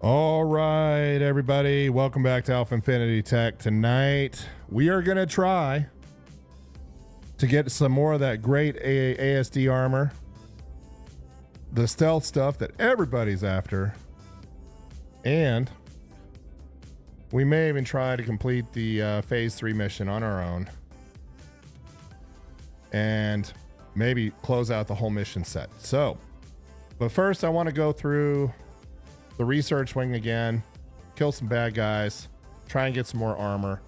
All right, everybody, welcome back to Alpha Infinity Tech. Tonight, we are going to try to get some more of that great ASD armor, the stealth stuff that everybody's after, and we may even try to complete the Phase 3 mission on our own, and maybe close out the whole mission set. So, but first, I want to go through the research wing again, kill some bad guys, try and get some more armor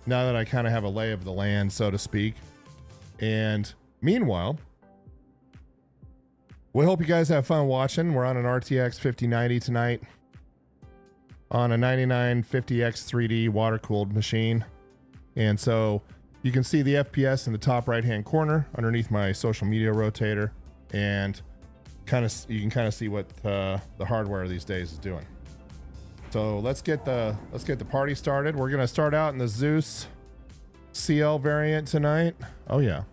now that I kind of have a lay of the land, so to speak. And meanwhile, we hope you guys have fun watching. We're on an RTX 5090 tonight on a 9950X 3D water-cooled machine. And so you can see the FPS in the top right-hand corner underneath my social media rotator, and you can kind of see what the hardware these days is doing. So let's get the party started. We're gonna start out in the Zeus CL variant tonight. Oh yeah.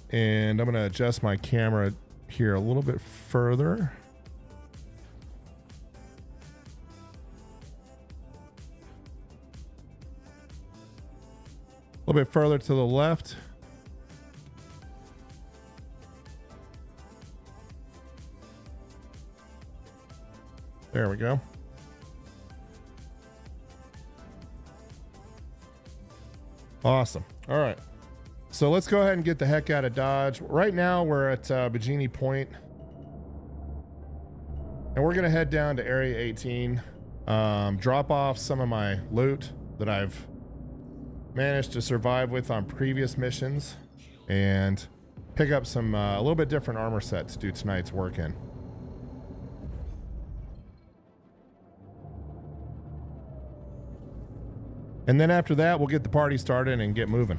And I'm gonna adjust my camera here a little bit further. A little bit further to the left. There we go. Awesome. All right. So let's go ahead and get the heck out of Dodge. Right now we're at Bikini Point. And we're going to head down to Area 18. Drop off some of my loot that I've managed to survive with on previous missions. And pick up some a little bit different armor set to do tonight's work in. And then after that, we'll get the party started and get moving.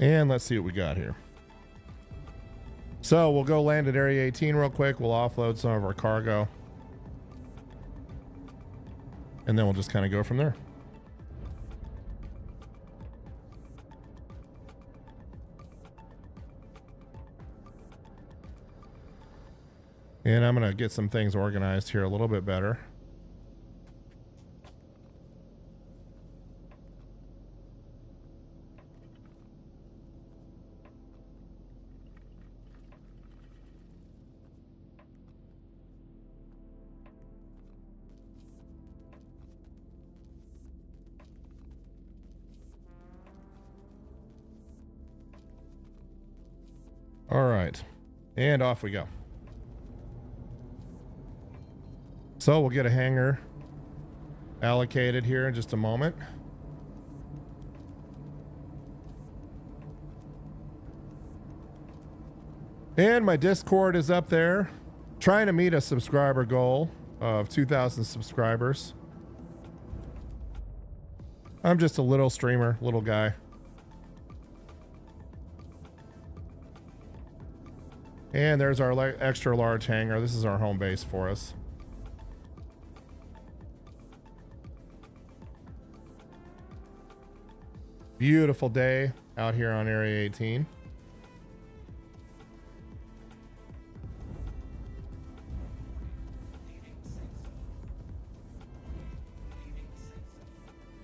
And let's see what we got here. So we'll go land at Area 18 real quick. We'll offload some of our cargo. And then we'll just kind of go from there. And I'm going to get some things organized here a little bit better. All right, and off we go. So we'll get a hangar allocated here in just a moment. And my Discord is up there, trying to meet a subscriber goal of 2,000 subscribers. I'm just a little streamer, little guy. And there's our extra large hangar. This is our home base for us. Beautiful day out here on Area 18.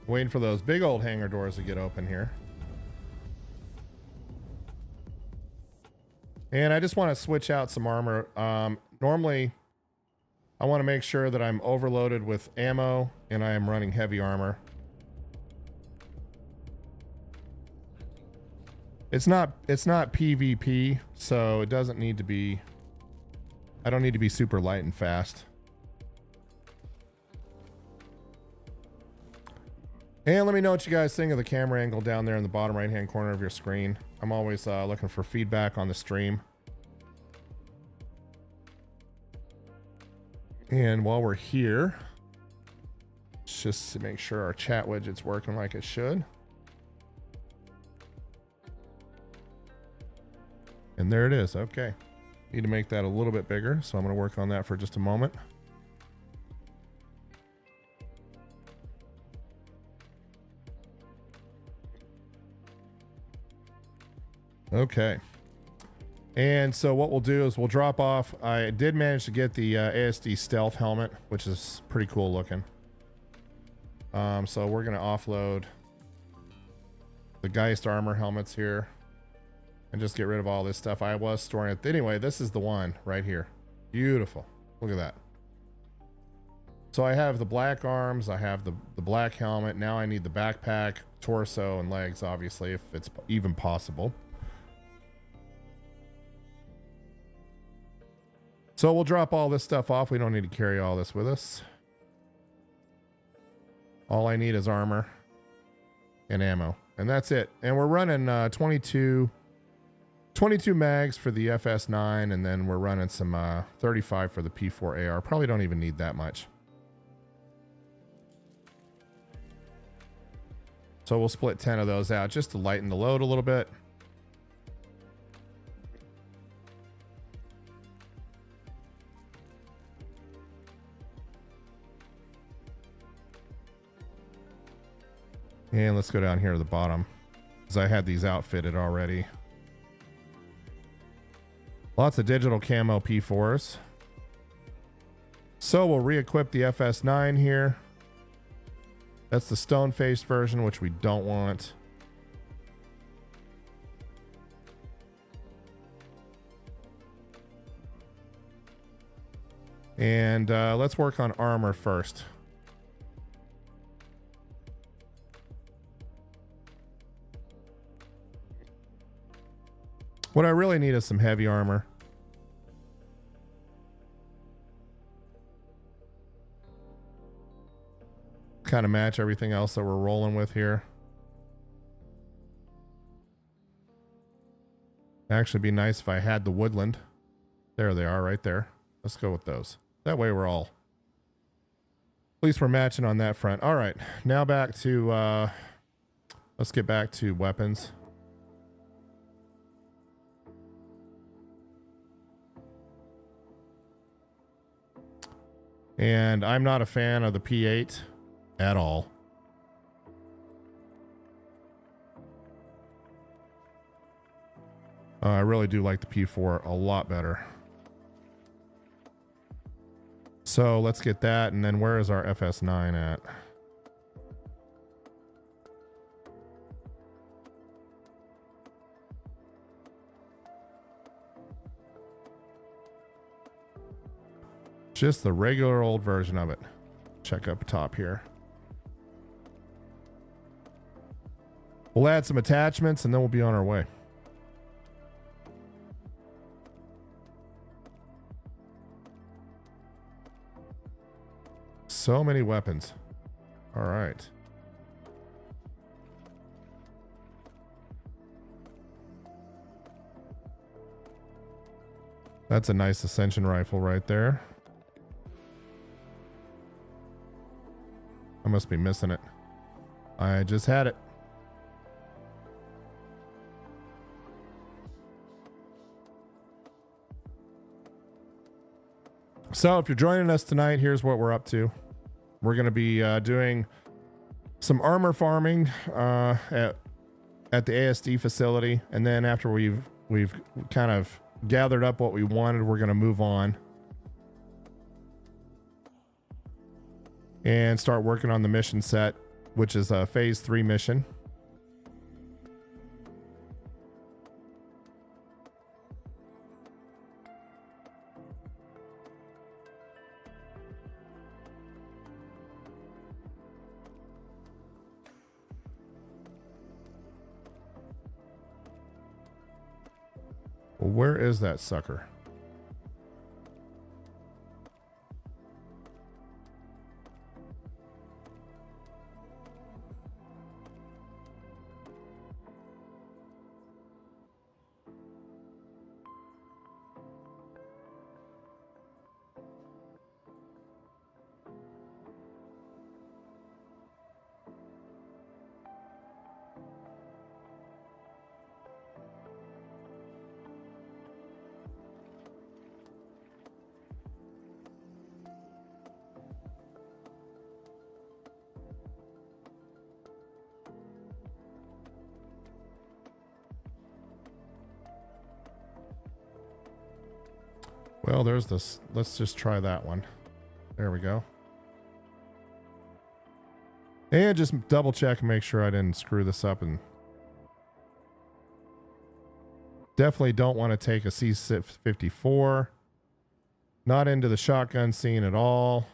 Waiting for those big old hangar doors to get open here. And I just want to switch out some armor. Normally, I want to make sure that I'm overloaded with ammo and I am running heavy armor. It's not PvP, so it doesn't need to be, I don't need to be super light and fast. And let me know what you guys think of the camera angle down there in the bottom right hand corner of your screen. I'm always looking for feedback on the stream. And while we're here, just to make sure our chat widget's working like it should. And there it is. Okay. Need to make that a little bit bigger, so I'm going to work on that for just a moment. Okay. And so what we'll do is we'll drop off. I did manage to get the ASD stealth helmet, which is pretty cool looking. So we're going to offload the Geist armor helmets here and just get rid of all this stuff. I was storing it. Anyway, this is the one right here. Beautiful. Look at that. So I have the black arms. I have the black helmet. Now I need the backpack, torso, and legs, obviously, if it's even possible. So we'll drop all this stuff off. We don't need to carry all this with us. All I need is armor and ammo, and that's it. And we're running 22 mags for the FS9, and then we're running some 35 for the P4 AR. Probably don't even need that much. So we'll split 10 of those out just to lighten the load a little bit. And let's go down here to the bottom, because I had these outfitted already. Lots of digital camo P4s. So we'll re-equip the FS9 here. That's the stone-faced version, which we don't want. And let's work on armor first. What I really need is some heavy armor. Kind of match everything else that we're rolling with here. Actually, be nice if I had the woodland. There they are right there. Let's go with those. That way we're all, at least we're matching on that front. All right, now back to, let's get back to weapons. And I'm not a fan of the P8 at all. I really do like the P4 a lot better. So let's get that, and then where is our FS9 at? Just the regular old version of it. Check up top here. We'll add some attachments and then we'll be on our way. So many weapons. All right. That's a nice ascension rifle right there. I must be missing it. I just had it. So if you're joining us tonight, here's what we're up to. We're going to be doing some armor farming at the ASD facility, and then after we've kind of gathered up what we wanted, we're going to move on and start working on the mission set, which is a phase 3 mission. Well, where is that sucker? Well, there's this. Let's just try that one. There we go. And just double check and make sure I didn't screw this up. And definitely don't want to take a C-54. Not into the shotgun scene at all.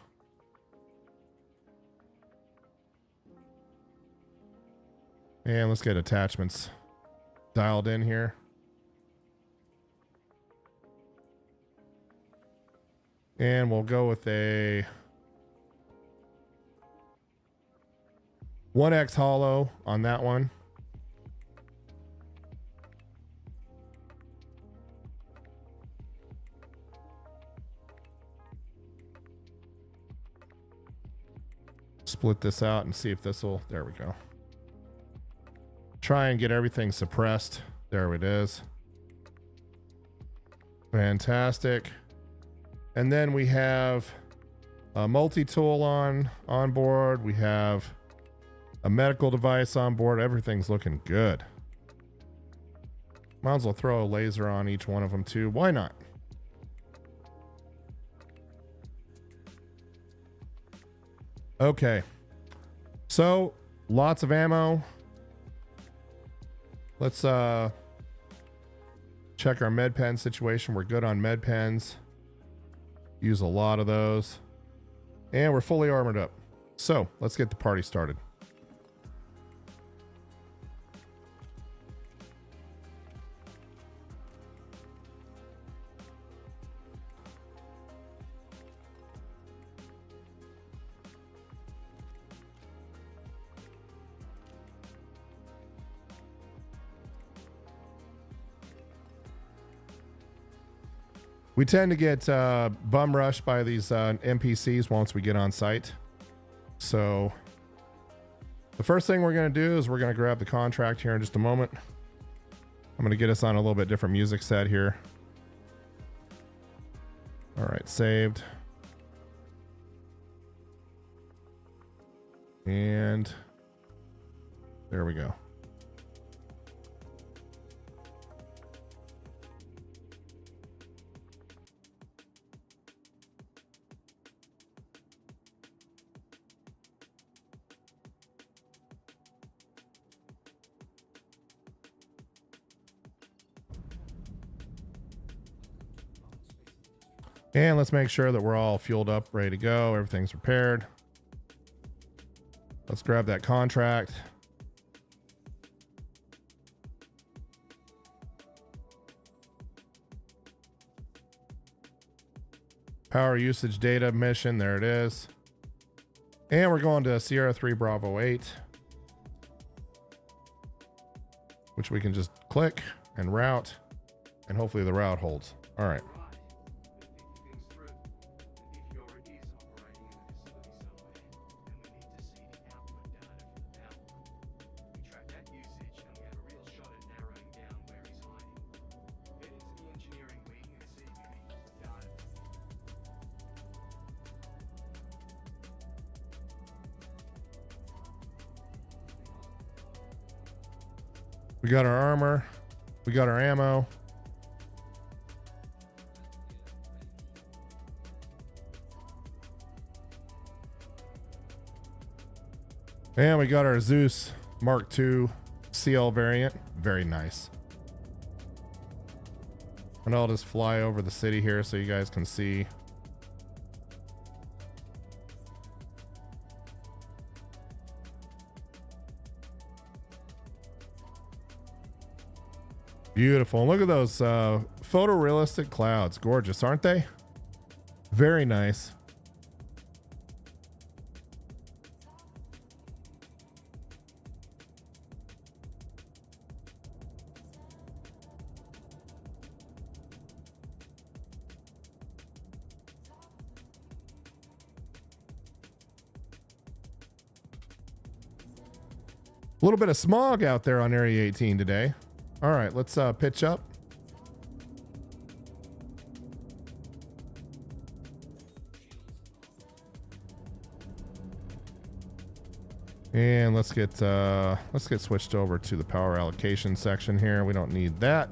And let's get attachments dialed in here. And we'll go with a 1X hollow on that one. Split this out and see if this will, there we go. Try and get everything suppressed. There it is. Fantastic. And then we have a multi-tool on board. We have a medical device on board. Everything's looking good. Might as well throw a laser on each one of them too. Why not? Okay. So, lots of ammo. Let's check our med pen situation. We're good on med pens. Use a lot of those. And we're fully armored up. So let's get the party started. We tend to get bum rushed by these NPCs once we get on site. So the first thing we're going to do is we're going to grab the contract here in just a moment. I'm going to get us on a little bit different music set here. All right, saved. And there we go. And let's make sure that we're all fueled up, ready to go. Everything's repaired. Let's grab that contract. Power usage data mission. There it is. And we're going to Sierra 3 Bravo 8, which we can just click and route, and hopefully the route holds. All right. We got our armor. We got our ammo. And we got our Zeus Mark II CL variant. Very nice. And I'll just fly over the city here so you guys can see. Beautiful. And look at those photorealistic clouds. Gorgeous, aren't they? Very nice. A little bit of smog out there on Area 18 today. All right, let's pitch up. And let's get switched over to the power allocation section here. We don't need that.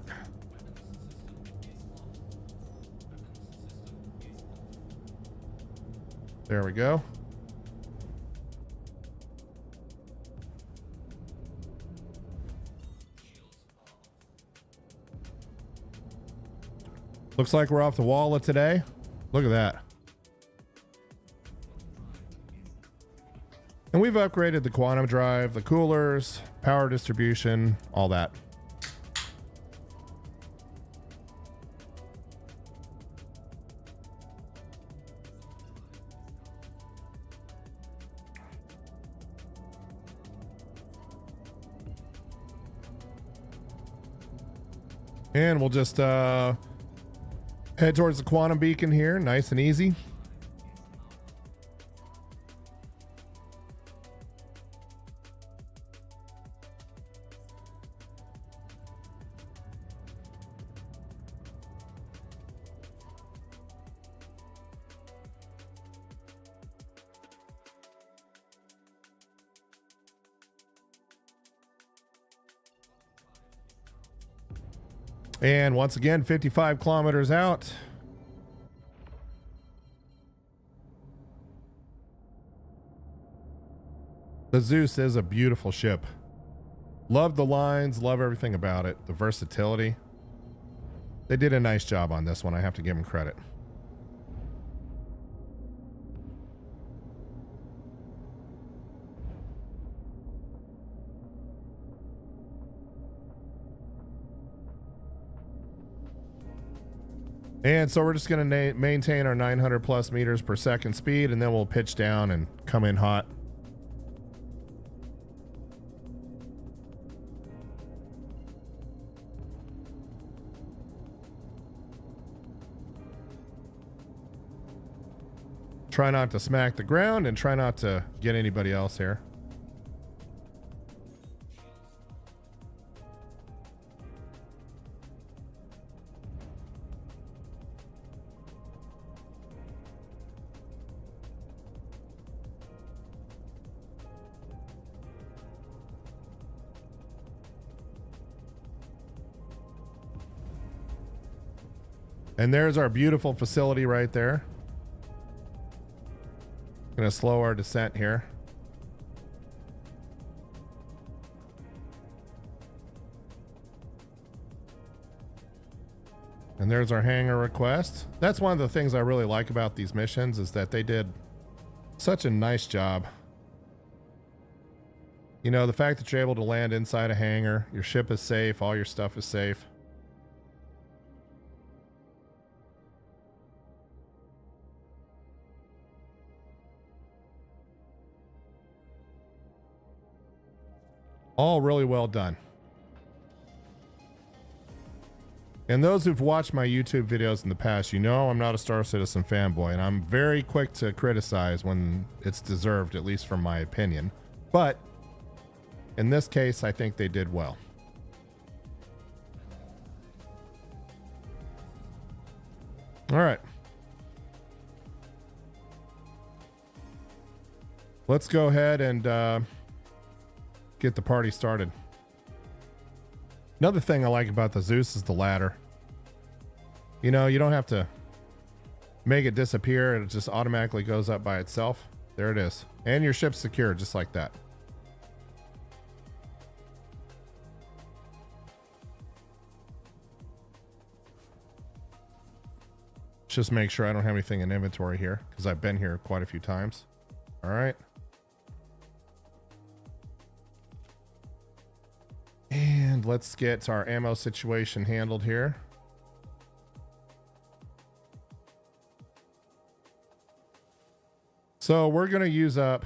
There we go. Looks like we're off the wall of today. Look at that. And we've upgraded the quantum drive, the coolers, power distribution, all that. And we'll just head towards the quantum beacon here, nice and easy. And once again, 55 kilometers out. The Zeus is a beautiful ship. Love the lines, love everything about it. The versatility. They did a nice job on this one. I have to give them credit. And so we're just going to maintain our 900 plus meters per second speed, and then we'll pitch down and come in hot. Try not to smack the ground and try not to get anybody else here. And there's our beautiful facility right there. Gonna slow our descent here. And there's our hangar request. That's one of the things I really like about these missions, is that they did such a nice job. You know, the fact that you're able to land inside a hangar, your ship is safe, all your stuff is safe. All really well done. And those who've watched my YouTube videos in the past, you know I'm not a Star Citizen fanboy, and I'm very quick to criticize when it's deserved, at least from my opinion. But in this case, I think they did well. All right. Let's go ahead and get the party started. Another thing I like about the Zeus is the ladder. You know, you don't have to make it disappear. It just automatically goes up by itself. There it is. And your ship's secure just like that. Just make sure I don't have anything in inventory here, because I've been here quite a few times. All right. And let's get our ammo situation handled here. So we're going to use up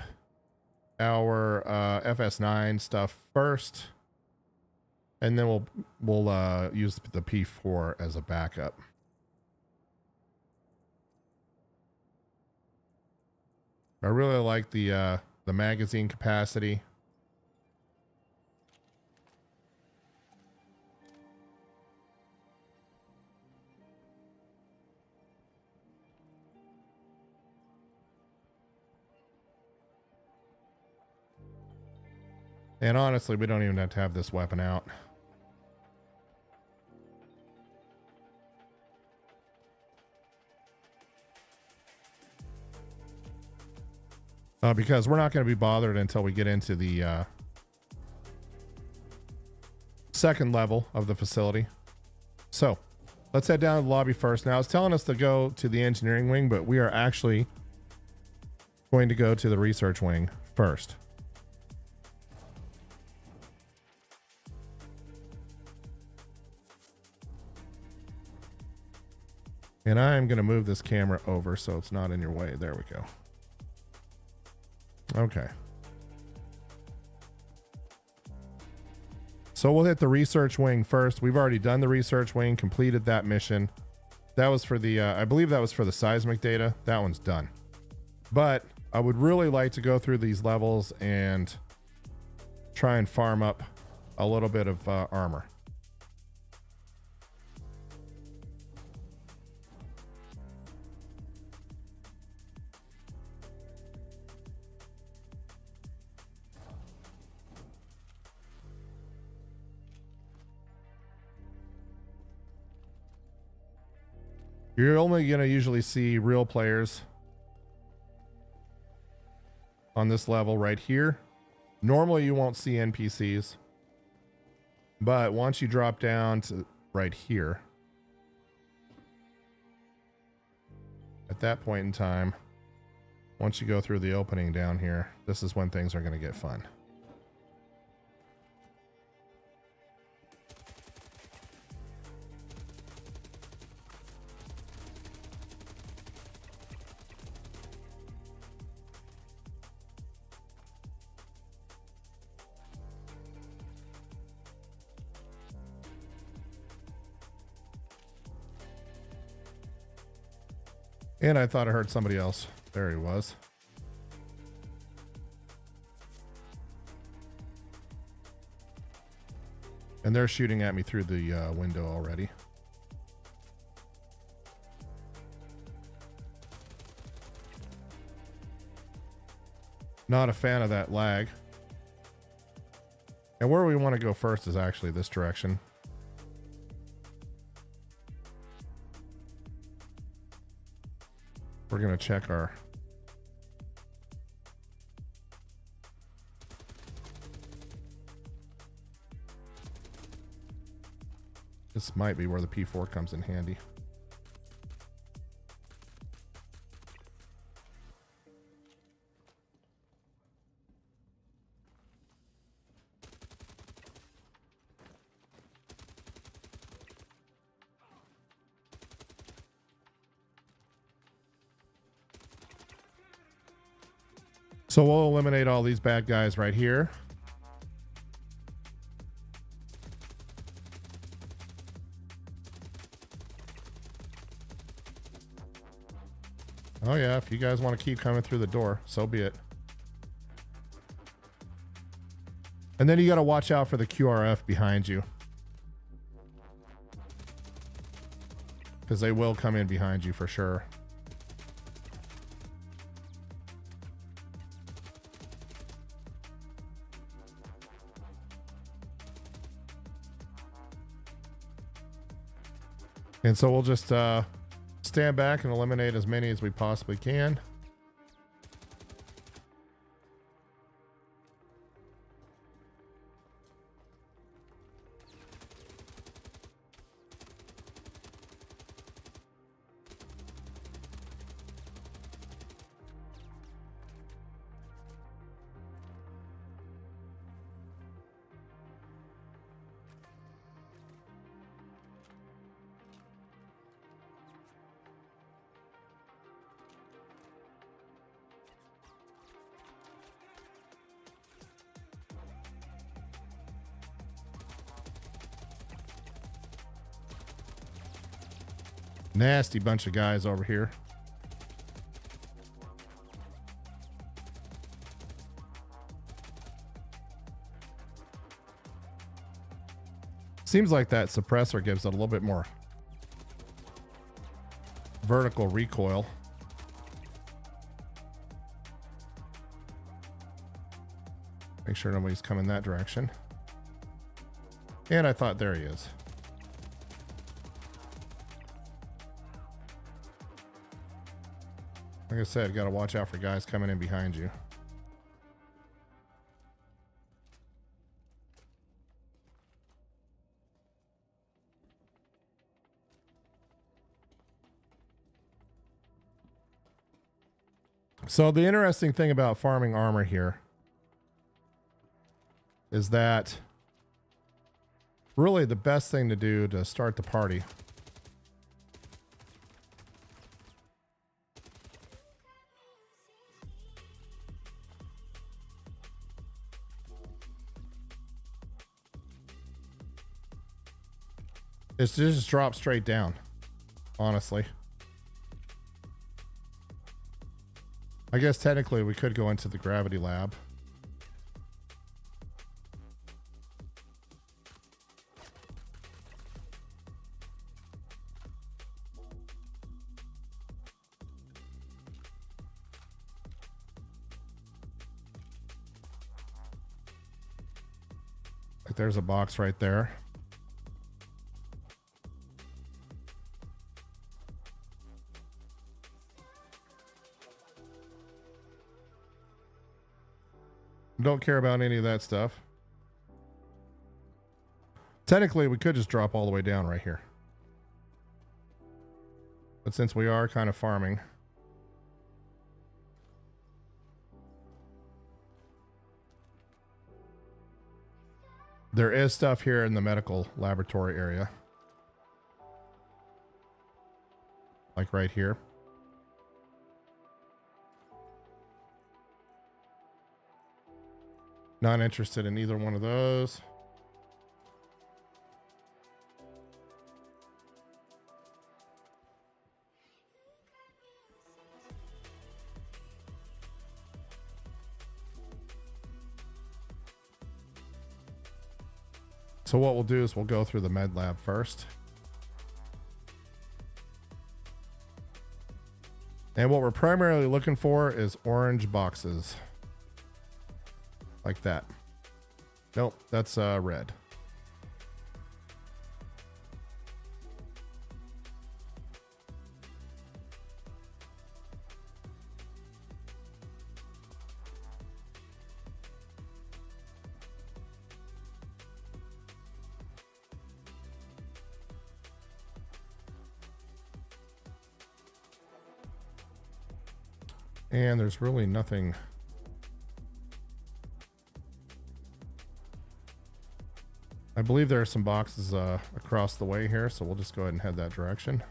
our FS9 stuff first, and then we'll use the P4 as a backup. I really like the magazine capacity. And honestly, we don't even have to have this weapon out. Because we're not going to be bothered until we get into the second level of the facility. So let's head down to the lobby first. Now, it's telling us to go to the engineering wing, but we are actually going to go to the research wing first. And I am going to move this camera over so it's not in your way. There we go. Okay. So we'll hit the research wing first. We've already done the research wing, completed that mission. That was for the, I believe that was for the seismic data. That one's done. But I would really like to go through these levels and try and farm up a little bit of armor. You're only going to usually see real players on this level right here. Normally you won't see NPCs, but once you drop down to right here, at that point in time, once you go through the opening down here, this is when things are going to get fun. And I thought I heard somebody else. There he was. And they're shooting at me through the window already. Not a fan of that lag. And where we want to go first is actually this direction. We're going to check our... This might be where the P4 comes in handy. So we'll eliminate all these bad guys right here. Oh yeah, if you guys want to keep coming through the door, so be it. And then you got to watch out for the QRF behind you, because they will come in behind you for sure. And so we'll just stand back and eliminate as many as we possibly can. Nasty bunch of guys over here. Seems like that suppressor gives it a little bit more vertical recoil. Make sure nobody's coming that direction. And I thought, there he is. Like I said, got to watch out for guys coming in behind you. So the interesting thing about farming armor here is that really the best thing to do to start the party is to just drop straight down, honestly. I guess technically we could go into the gravity lab. Like there's a box right there. Don't care about any of that stuff. Technically, we could just drop all the way down right here. But since we are kind of farming, there is stuff here in the medical laboratory area. Like right here. Not interested in either one of those. So what we'll do is we'll go through the med lab first. And what we're primarily looking for is orange boxes. Like that. Nope, that's red. And there's really nothing. I believe there are some boxes across the way here, so we'll just go ahead and head that direction.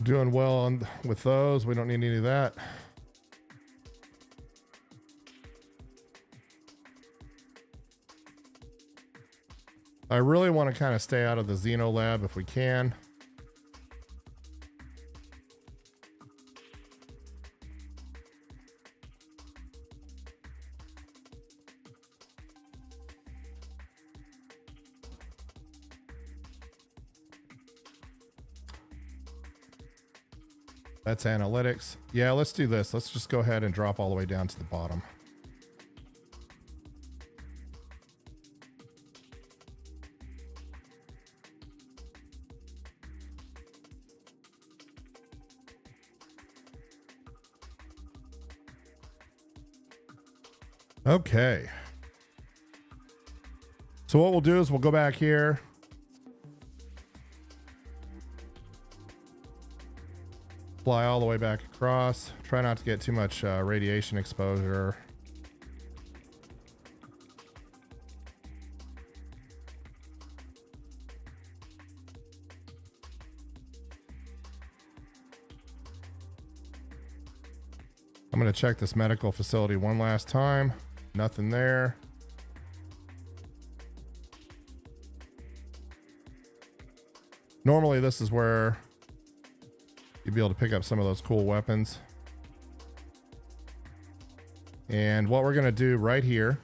Doing well with those. We don't need any of that. I really want to kind of stay out of the Xeno lab if we can. That's analytics. Yeah, let's do this. Let's just go ahead and drop all the way down to the bottom. Okay. So what we'll do is we'll go back here. Fly all the way back across. Try not to get too much radiation exposure. I'm going to check this medical facility one last time. Nothing there. Normally this is where you'd be able to pick up some of those cool weapons. And what we're going to do right here,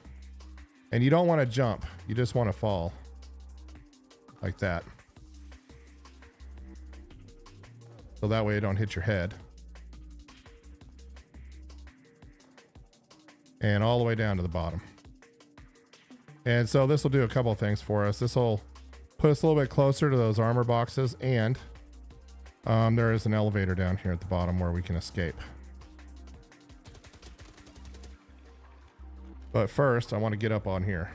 and you don't want to jump, you just want to fall like that. So that way you don't hit your head. And all the way down to the bottom. And so this will do a couple of things for us. This will put us a little bit closer to those armor boxes, and there is an elevator down here at the bottom where we can escape. But first, I want to get up on here.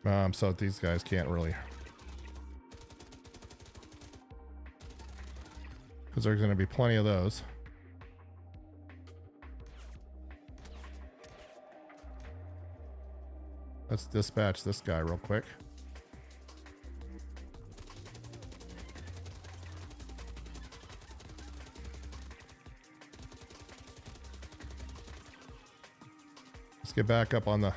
So that these guys can't really... because there's going to be plenty of those. Let's dispatch this guy real quick. Let's get back up on the...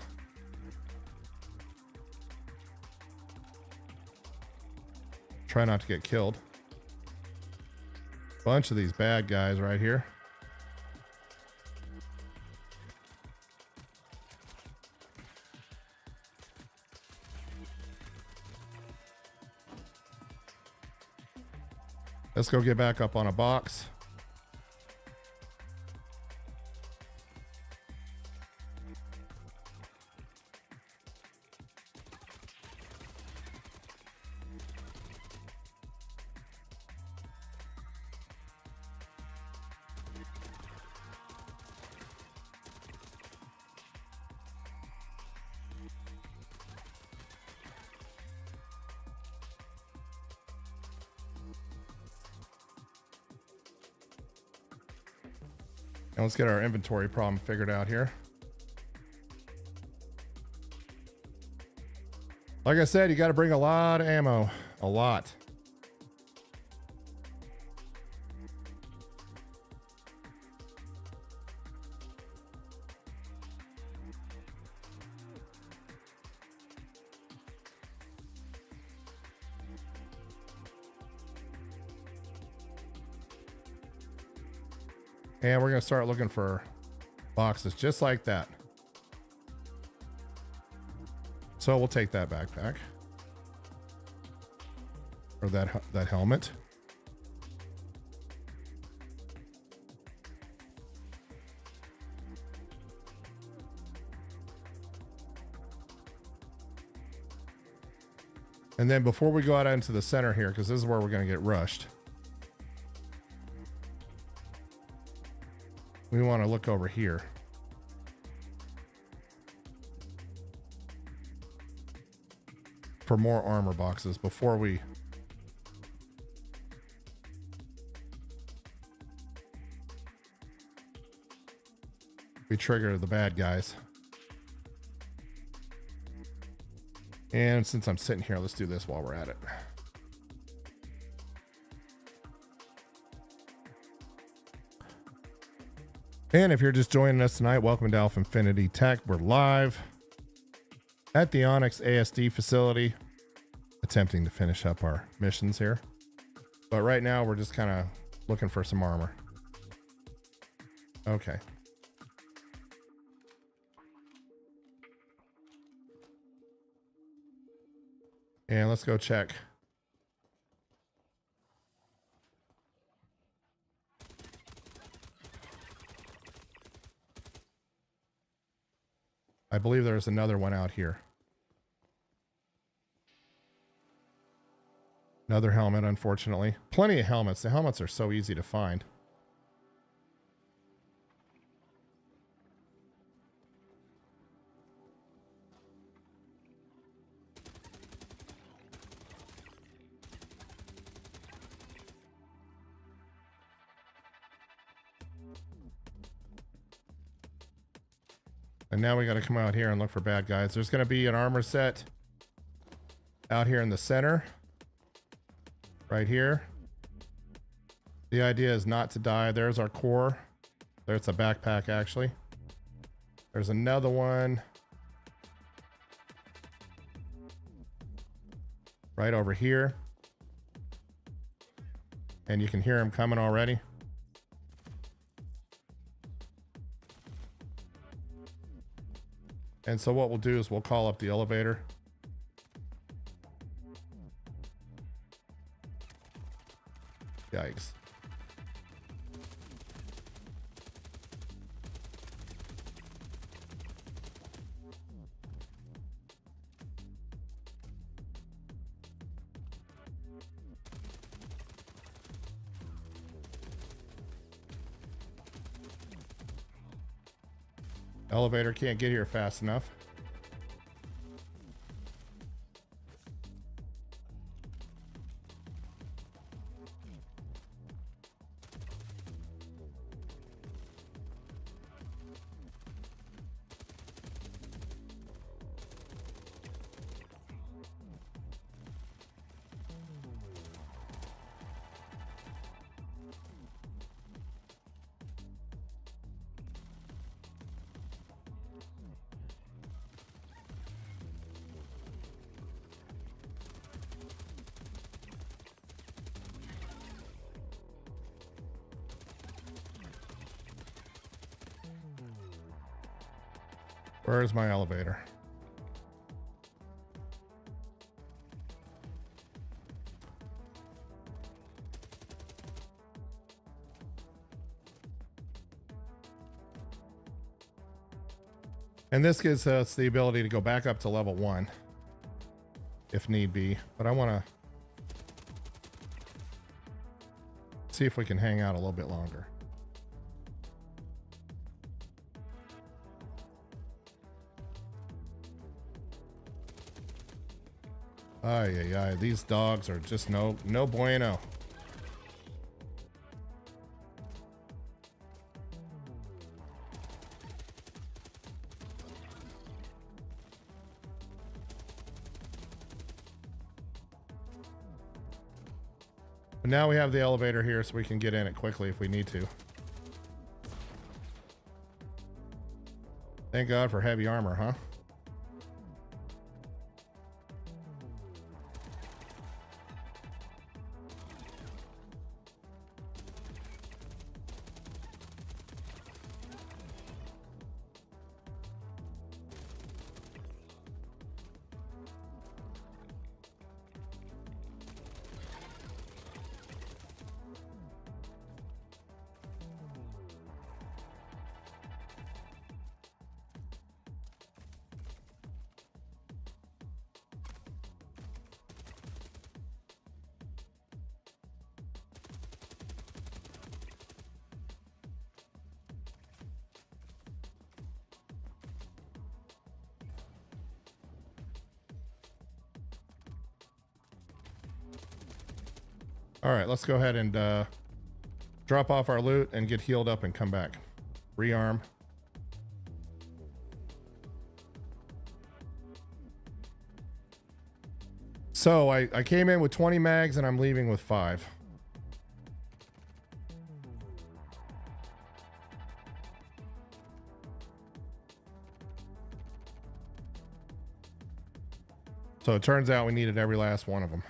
try not to get killed. Bunch of these bad guys right here. Let's go get back up on a box. And let's get our inventory problem figured out here. Like I said, you got to bring a lot of ammo. A lot. And we're going to start looking for boxes just like that. So we'll take that backpack. Or that helmet. And then before we go out into the center here, because this is where we're going to get rushed, we want to look over here. For more armor boxes before we trigger the bad guys. And since I'm sitting here, let's do this while we're at it. And if you're just joining us tonight, welcome to Alpha Infinity Tech. We're live at the Onyx ASD facility, attempting to finish up our missions here. But right now, we're just kind of looking for some armor. Okay. And let's go check. I believe there's another one out here. Another helmet, unfortunately. Plenty of helmets. The helmets are so easy to find. And now we got to come out here and look for bad guys. There's going to be an armor set out here in the center. Right here. The idea is not to die. There's our core. There's a backpack, actually. There's another one. Right over here. And you can hear him coming already. And so what we'll do is we'll call up the elevator. Yikes. Elevator can't get here fast enough. Where's my elevator? And this gives us the ability to go back up to level 1 if need be, but I want to see if we can hang out a little bit longer. Ay, ay, ay. These dogs are just no bueno. But now we have the elevator here so we can get in it quickly if we need to. Thank God for heavy armor, huh? All right, let's go ahead and drop off our loot and get healed up and come back. Rearm. So I came in with 20 mags and I'm leaving with 5. So it turns out we needed every last one of them.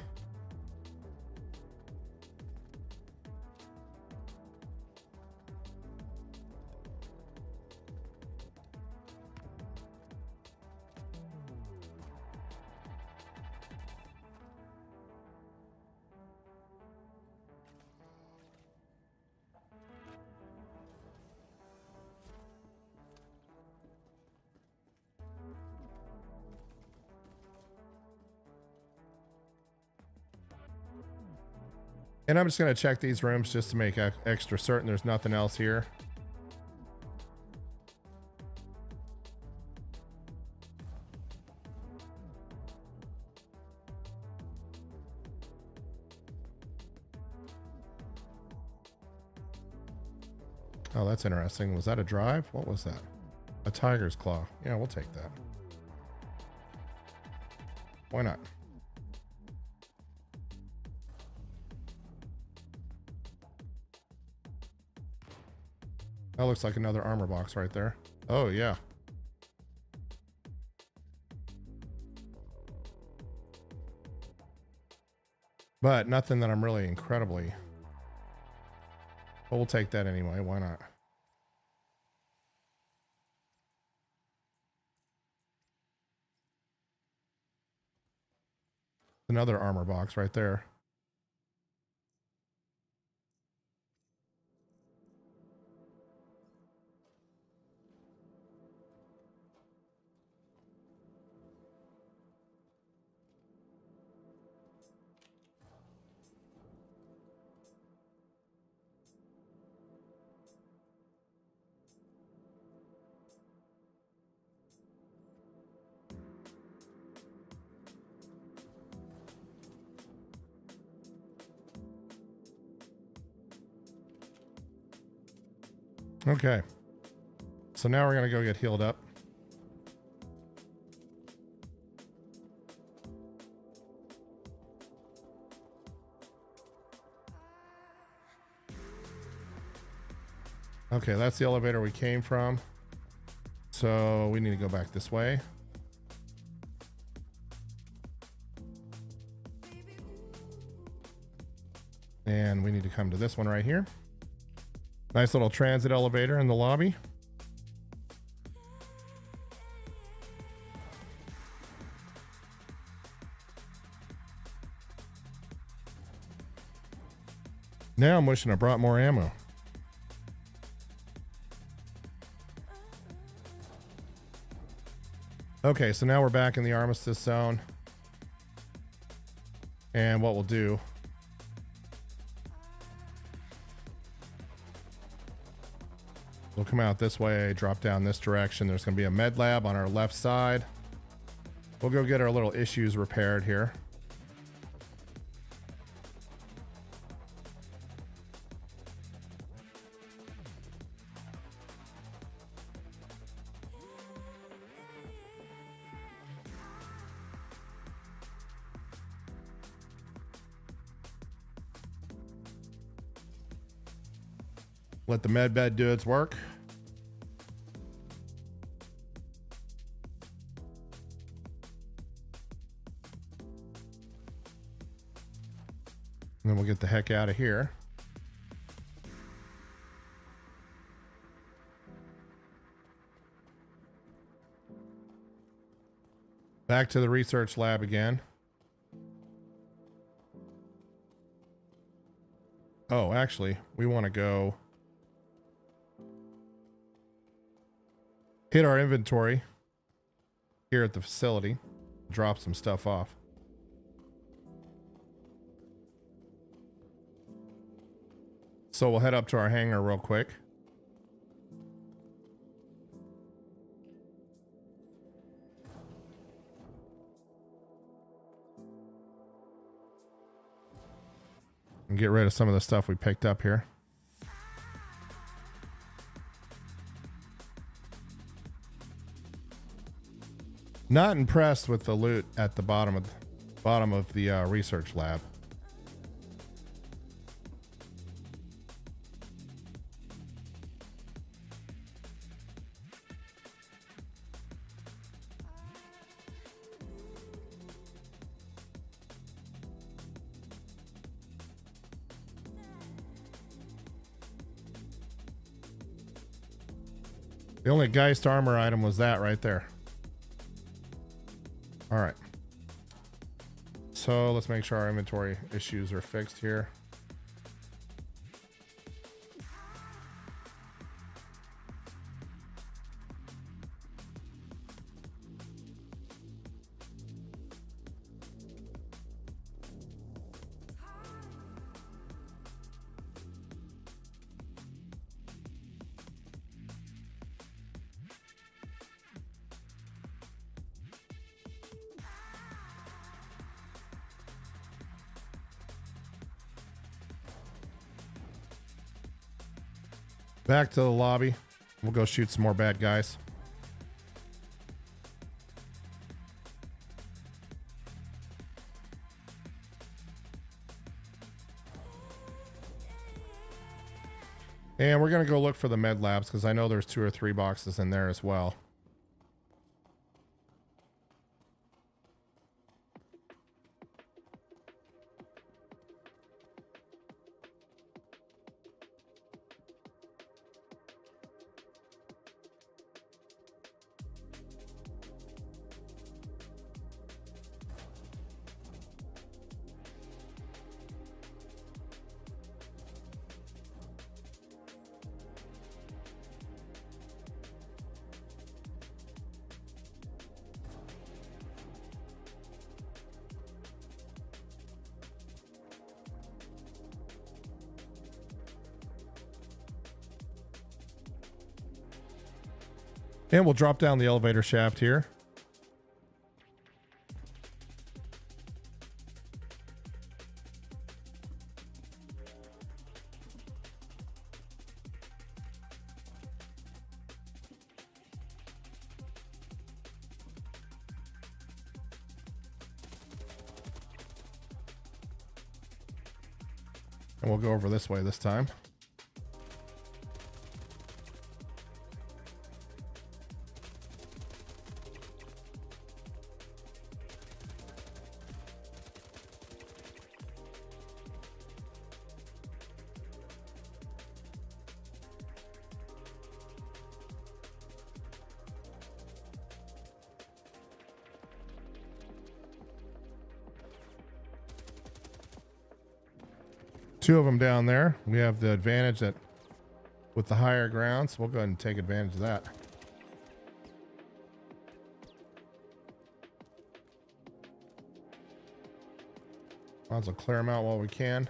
And I'm just going to check these rooms just to make extra certain there's nothing else here. Oh, that's interesting. Was that a drive? What was that? A tiger's claw. Yeah, we'll take that. Why not? That looks like another armor box right there. Oh, yeah. But nothing that I'm really incredibly... But we'll take that anyway. Why not? Another armor box right there. Okay. So now we're going to go get healed up. Okay, that's the elevator we came from. So we need to go back this way. And we need to come to this one right here. Nice little transit elevator in the lobby. Now I'm wishing I brought more ammo. Okay, so now we're back in the Armistice Zone. And what we'll do... We'll come out this way, drop down this direction. There's going to be a med lab on our left side. We'll go get our little issues repaired here. Let the med bed do its work. And then we'll get the heck out of here. Back to the research lab again. Oh, actually, we want to go hit our inventory here at the facility, drop some stuff off. So we'll head up to our hangar real quick. And get rid of some of the stuff we picked up here. Not impressed with the loot at the bottom of the research lab. The only Geist armor item was that right there. All right. So let's make sure our inventory issues are fixed here. Back to the lobby. We'll go shoot some more bad guys. And we're going to go look for the med labs because I know there's 2 or 3 boxes in there as well. And we'll drop down the elevator shaft here. And we'll go over this way this time. Two of them down there. We have the advantage that with the higher ground, so we'll go ahead and take advantage of that. Might as well clear them out while we can.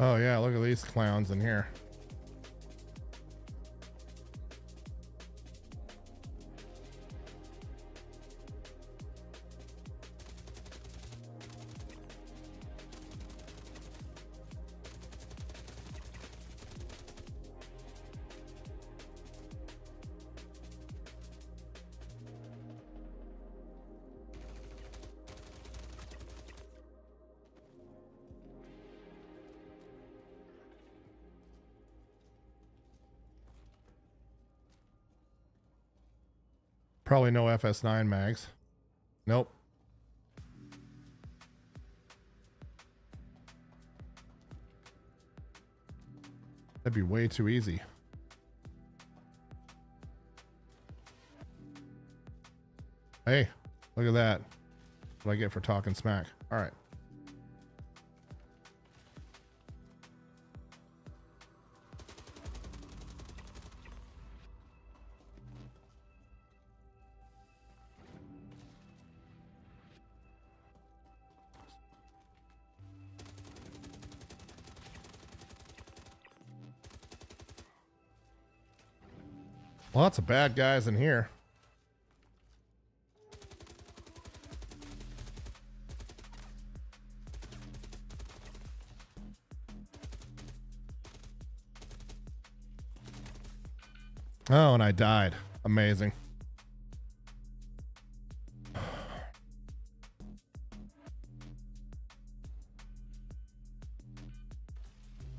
Oh yeah, look at these clowns in here. Probably no FS9 mags. Nope. That'd be way too easy. Hey, look at that. What I get for talking smack. All right. Lots of bad guys in here. Oh, and I died. Amazing.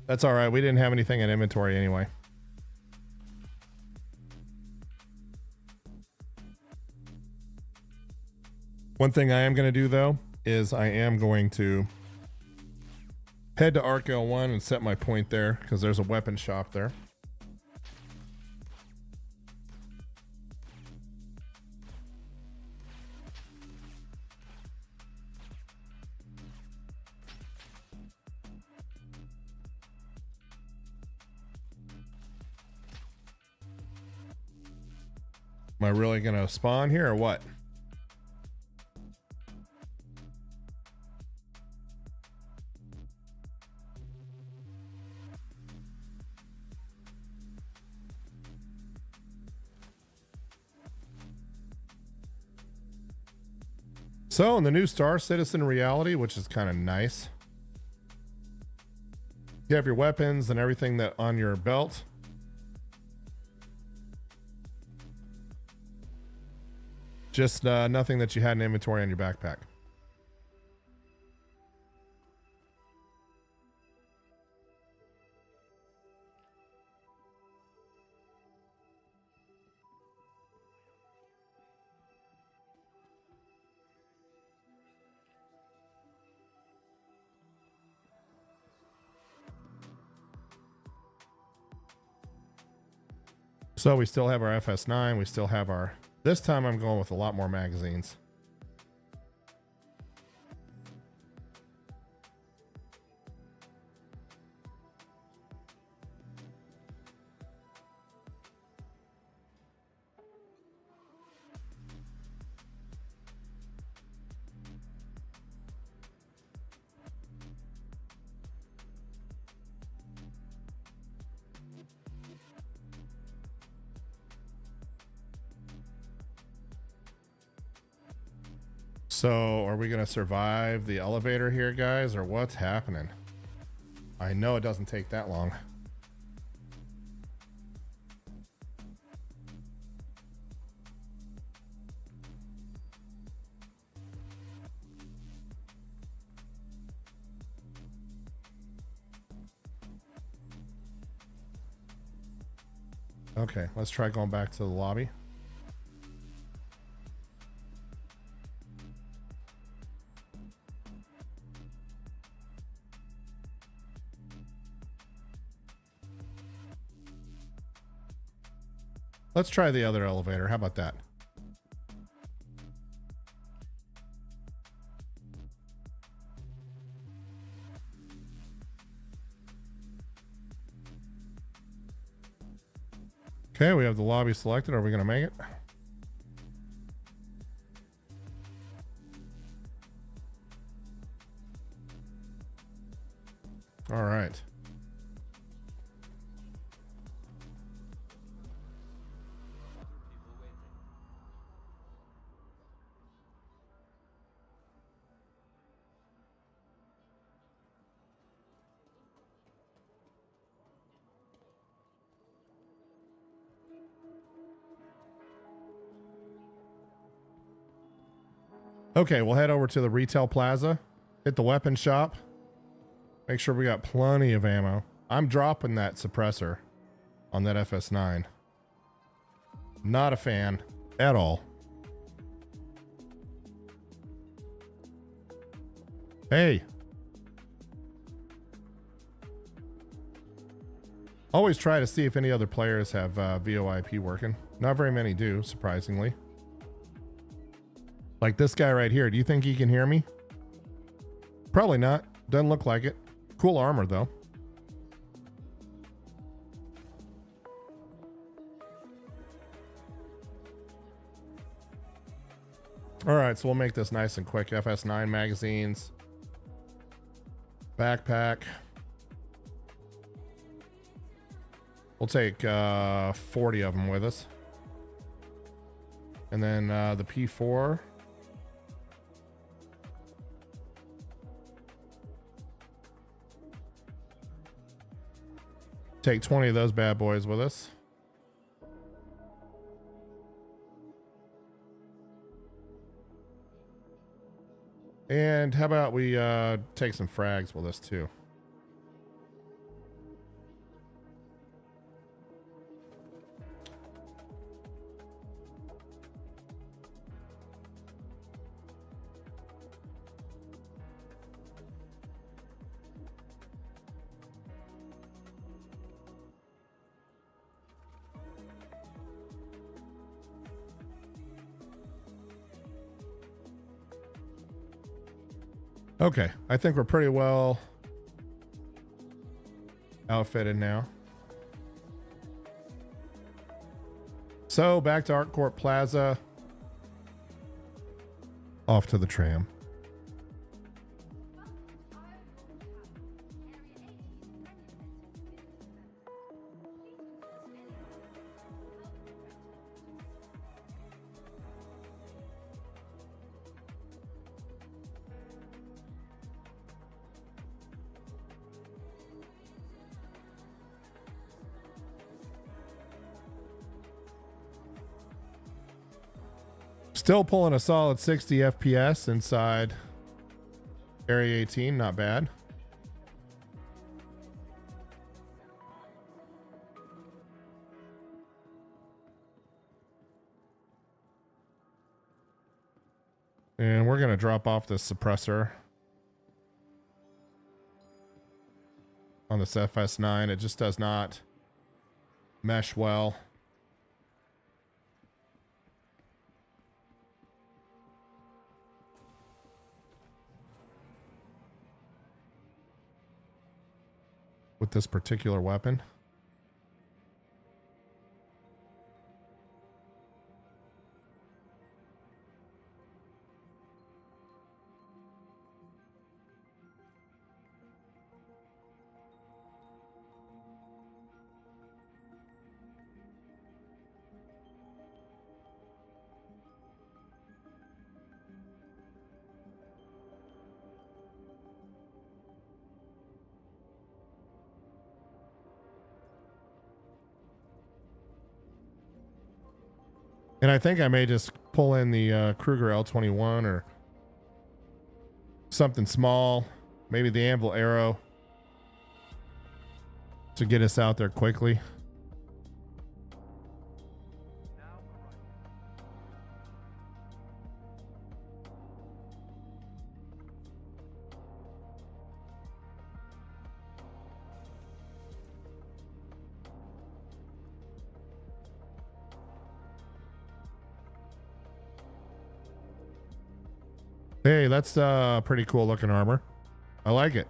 That's all right. We didn't have anything in inventory anyway. One thing I am going to do, though, is I am going to head to Arc L1 and set my point there because there's a weapon shop there. Am I really gonna spawn here or what? So in the new Star Citizen reality, which is kind of nice, you have your weapons and everything that on your belt. Just nothing that you had in inventory on your backpack. So we still have our FS9. We still have our... This time I'm going with a lot more magazines. So are we going to survive the elevator here, guys, or what's happening? I know it doesn't take that long. Okay, let's try going back to the lobby. Let's try the other elevator. How about that? Okay, we have the lobby selected. Are we going to make it? All right. Okay, we'll head over to the retail plaza, hit the weapon shop, make sure we got plenty of ammo. I'm dropping that suppressor on that FS9. Not a fan at all. Hey. Always try to see if any other players have VoIP working. Not very many do, surprisingly. Like this guy right here. Do you think he can hear me? Probably not. Doesn't look like it. Cool armor, though. All right, so we'll make this nice and quick. FS9 magazines. Backpack. We'll take 40 of them with us. And then the P4. Take 20 of those bad boys with us. And how about we take some frags with us too? Okay, I think we're pretty well outfitted now. So back to ArcCorp Plaza. Off to the tram. Still pulling a solid 60 FPS inside Area 18, not bad. And we're going to drop off this suppressor on this FS9. It just does not mesh well. With this particular weapon. And I think I may just pull in the Kruger L21 or something small, maybe the Anvil Arrow, to get us out there quickly. Hey, that's pretty cool looking armor. I like it.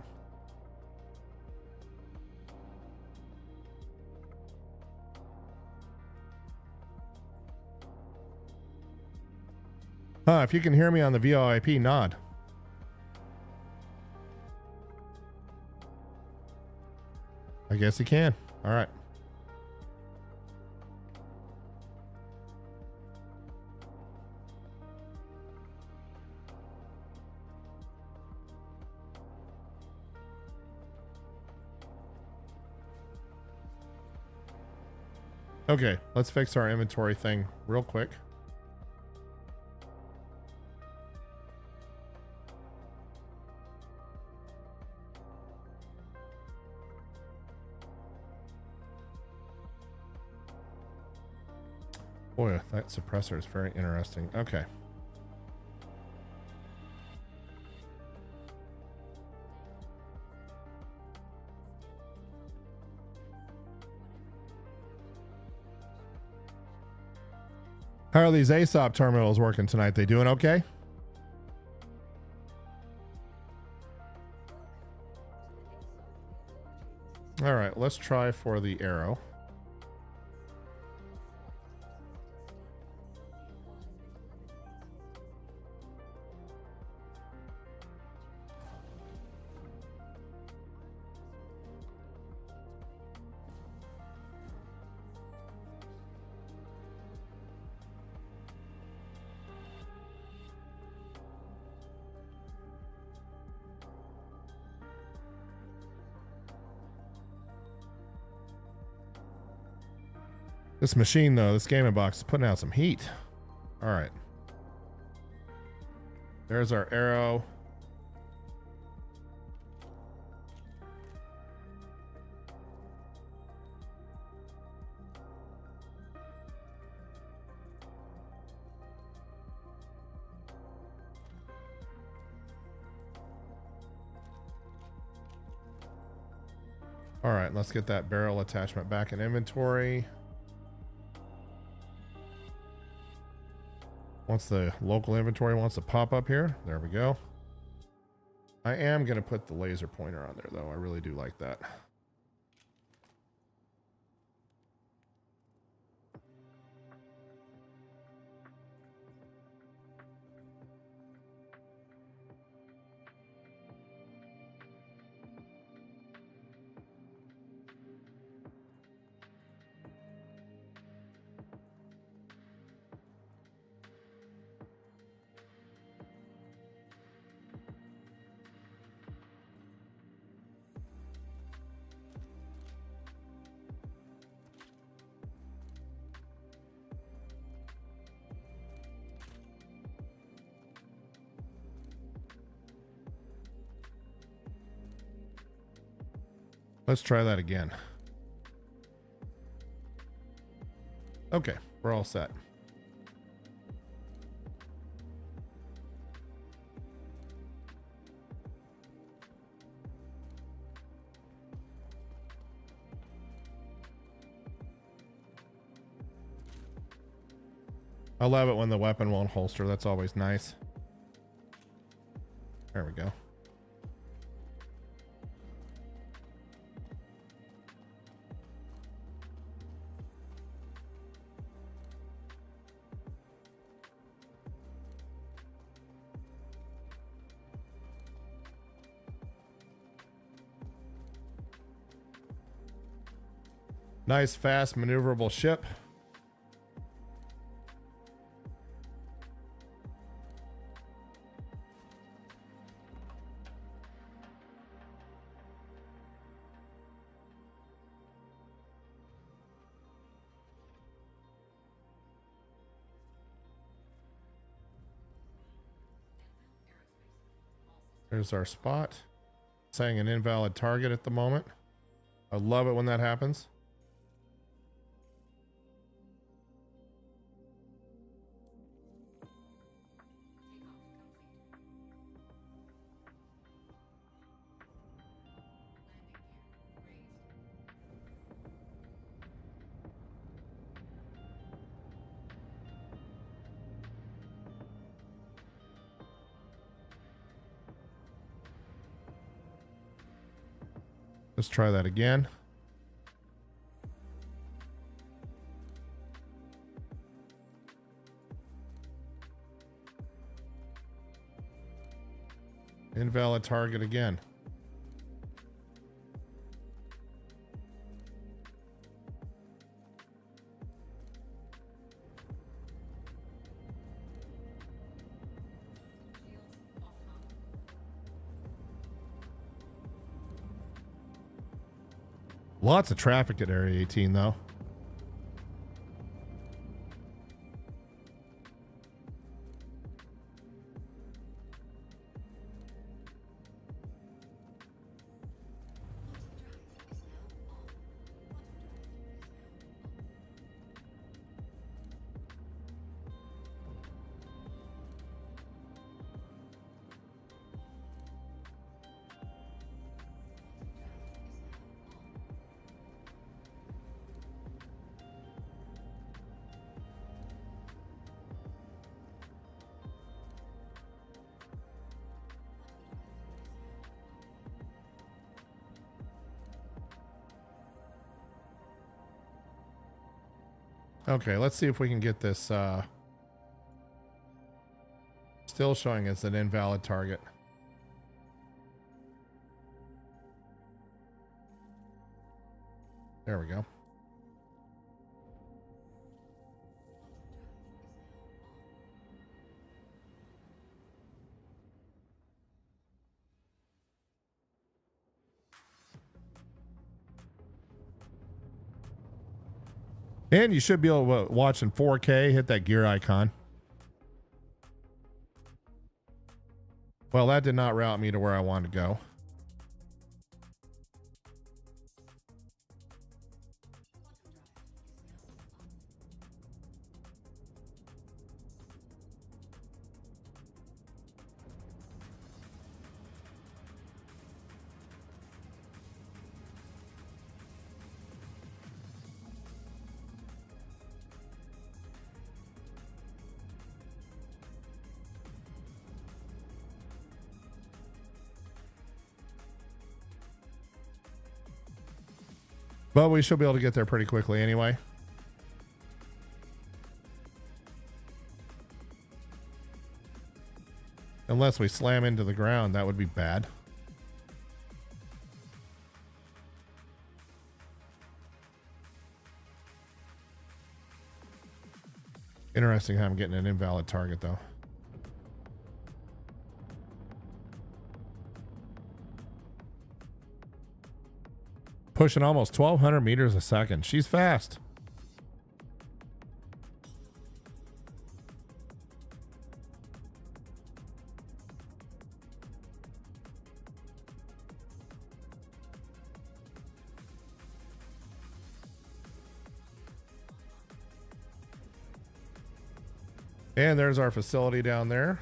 If you can hear me on the VoIP, nod. I guess you can. All right. Okay, let's fix our inventory thing real quick. Boy, that suppressor is very interesting. Okay. How are these ASOP terminals working tonight? They doing okay? All right, let's try for the arrow. This machine, though, this gaming box is putting out some heat. All right. There's our arrow. All right, let's get that barrel attachment back in inventory. Once the local inventory wants to pop up here, there we go. I am going to put the laser pointer on there, though. I really do like that. Let's try that again. Okay, we're all set. I love it when the weapon won't holster. That's always nice. There we go. Nice, fast, maneuverable ship. There's our spot. Saying an invalid target at the moment. I love it when that happens. Let's try that again. Invalid target again. Lots of traffic at Area 18 though. Okay, let's see if we can get this still showing as an invalid target. There we go. And you should be able to watch in 4K. Hit that gear icon. Well, that did not route me to where I wanted to go. But we should be able to get there pretty quickly anyway. Unless we slam into the ground, that would be bad. Interesting how I'm getting an invalid target though. Pushing almost 1,200 meters a second. She's fast. And there's our facility down there.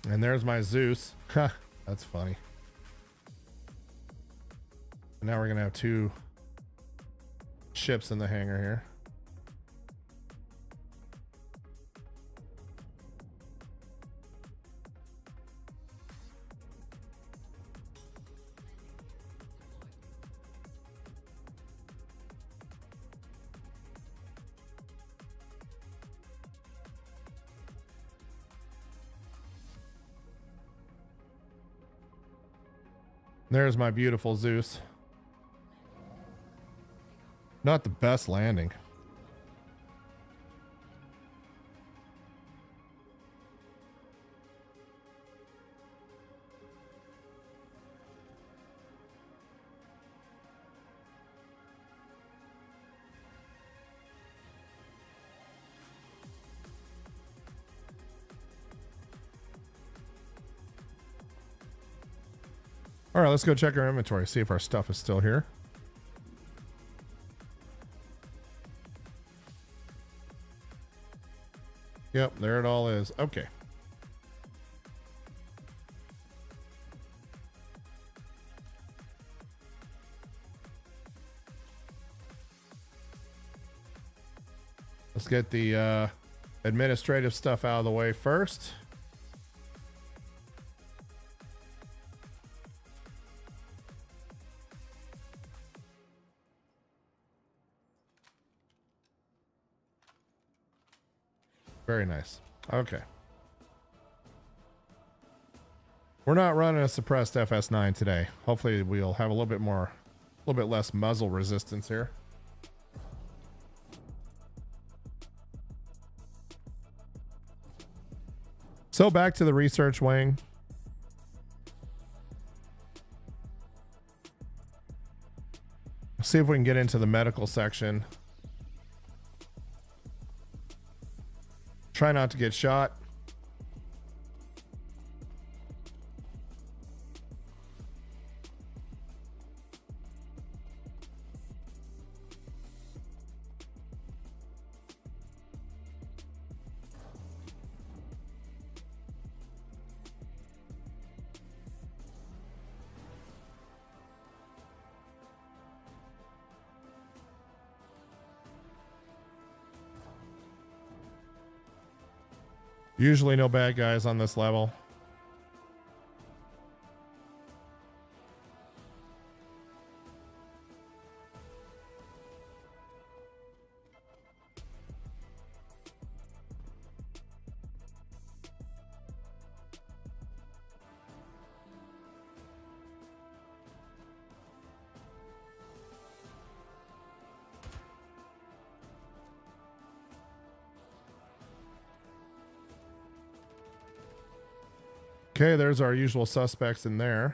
And there's my Zeus. Ha, that's funny. Now we're gonna have two ships in the hangar here. There's my beautiful Zeus. Not the best landing. All right, let's go check our inventory, see if our stuff is still here. Yep, there it all is. Okay. Let's get the administrative stuff out of the way first. Very nice. Okay. We're not running a suppressed FS9 today. Hopefully we'll have a little bit less muzzle resistance here. So back to the research wing. See if we can get into the medical section. Try not to get shot. Usually no bad guys on this level. Okay, there's our usual suspects in there.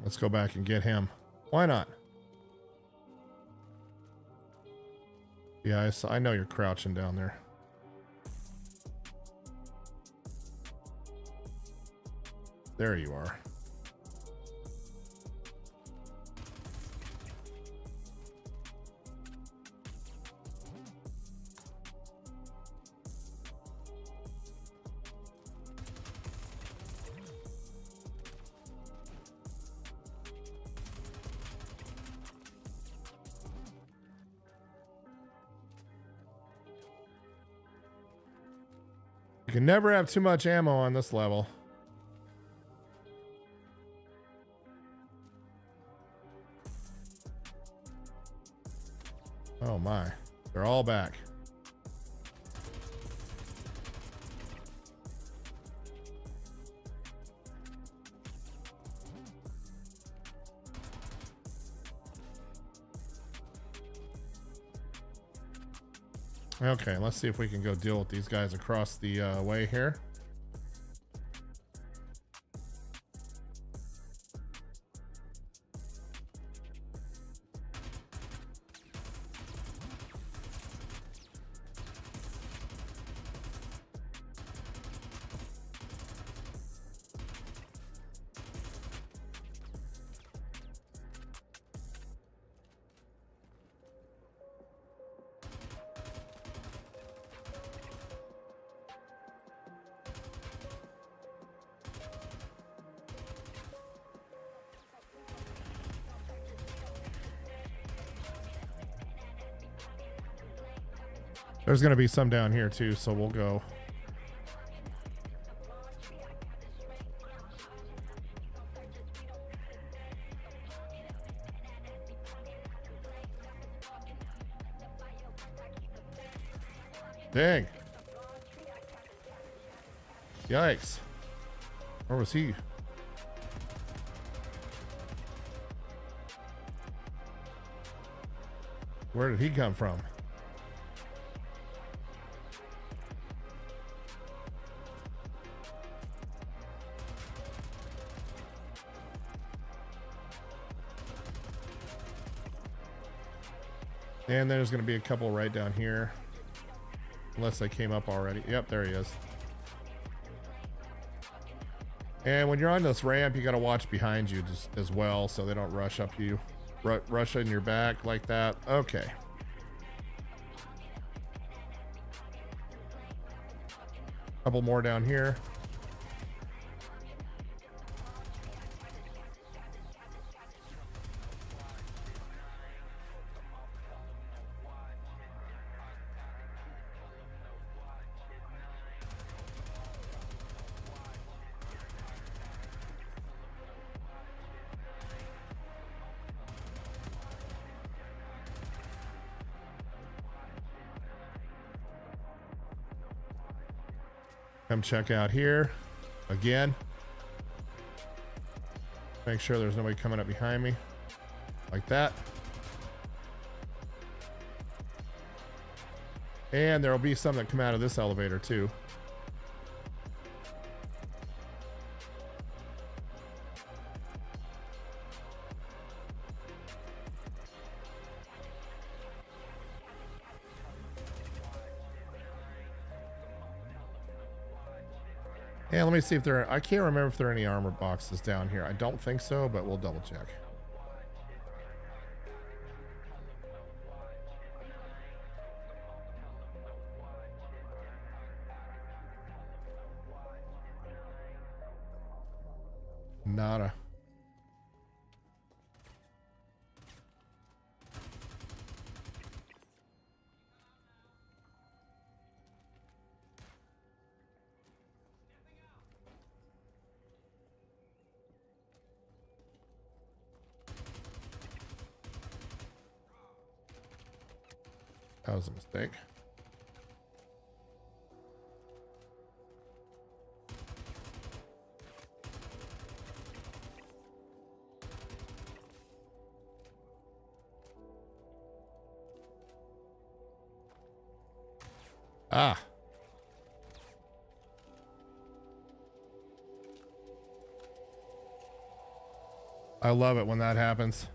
Let's go back and get him. Why not? Yeah, I know you're crouching down there. There you are. You can never have too much ammo on this level. Oh my, they're all back. Okay, let's see if we can go deal with these guys across the way here. There's going to be some down here too, so we'll go. Dang. Yikes. Where was he? Where did he come from? And there's going to be a couple right down here. Unless they came up already. Yep, there he is. And when you're on this ramp, you got to watch behind you just as well so they don't rush up you. Rush in your back like that. Okay. Couple more down here. Come check out here again. Make sure there's nobody coming up behind me like that. And there will be some that come out of this elevator too. And let me see if there are, I can't remember if there are any armor boxes down here. I don't think so, but we'll double check. Nada. That was a mistake. Ah. I love it when that happens.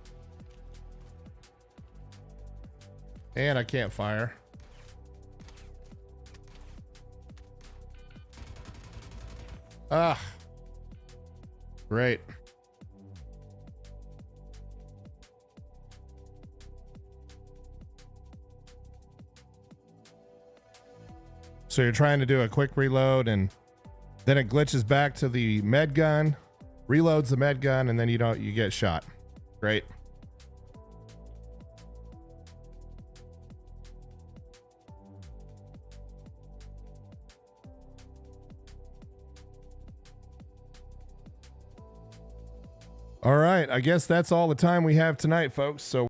And I can't fire. Ah. Great. So you're trying to do a quick reload and then it glitches back to the med gun, reloads the med gun, and then you get shot. Great. All right, I guess that's all the time we have tonight, folks. So